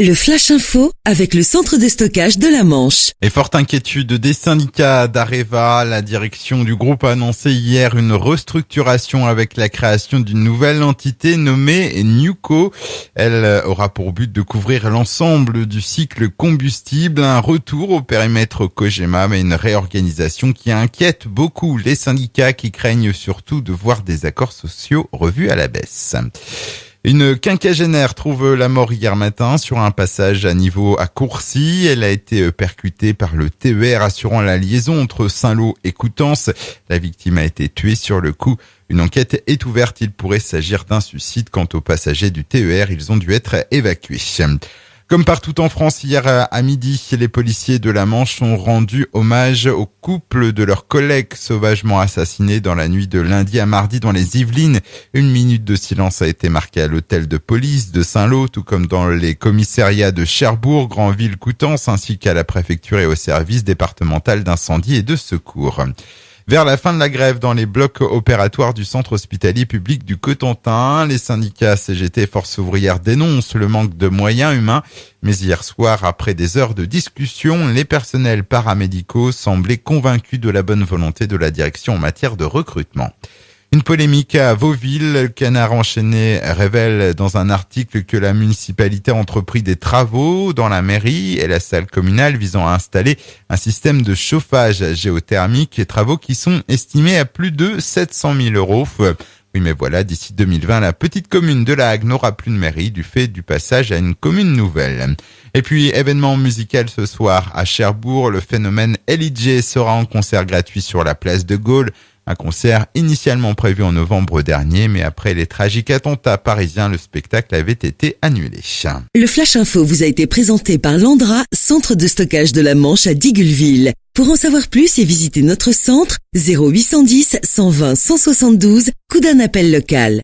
Le Flash Info avec le centre de stockage de la Manche. Et forte inquiétude des syndicats d'Areva, la direction du groupe a annoncé hier une restructuration avec la création d'une nouvelle entité nommée Newco. Elle aura pour but de couvrir l'ensemble du cycle combustible, un retour au périmètre Cogema, mais une réorganisation qui inquiète beaucoup les syndicats qui craignent surtout de voir des accords sociaux revus à la baisse. Une quinquagénaire trouve la mort hier matin sur un passage à niveau à Courcy. Elle a été percutée par le TER assurant la liaison entre Saint-Lô et Coutances. La victime a été tuée sur le coup. Une enquête est ouverte. Il pourrait s'agir d'un suicide. Quant aux passagers du TER, ils ont dû être évacués. Comme partout en France, hier à midi, les policiers de la Manche ont rendu hommage au couple de leurs collègues sauvagement assassinés dans la nuit de lundi à mardi dans les Yvelines. Une minute de silence a été marquée à l'hôtel de police de Saint-Lô, tout comme dans les commissariats de Cherbourg, Granville, Coutances, ainsi qu'à la préfecture et au service départemental d'incendie et de secours. Vers la fin de la grève dans les blocs opératoires du centre hospitalier public du Cotentin, les syndicats CGT et Force ouvrière dénoncent le manque de moyens humains. Mais hier soir, après des heures de discussion, les personnels paramédicaux semblaient convaincus de la bonne volonté de la direction en matière de recrutement. Une polémique à Vauville. Le Canard enchaîné révèle dans un article que la municipalité a entrepris des travaux dans la mairie et la salle communale visant à installer un système de chauffage géothermique. Travaux qui sont estimés à plus de 700 000 €. Oui, mais voilà, d'ici 2020, la petite commune de La Hague n'aura plus de mairie du fait du passage à une commune nouvelle. Et puis, événement musical ce soir à Cherbourg. Le phénomène LIJ sera en concert gratuit sur la place de Gaulle. Un concert initialement prévu en novembre dernier, mais après les tragiques attentats parisiens, le spectacle avait été annulé. Le Flash Info vous a été présenté par Landra, centre de stockage de la Manche à Digulleville. Pour en savoir plus et visiter notre centre, 0810 120 172, coup d'un appel local.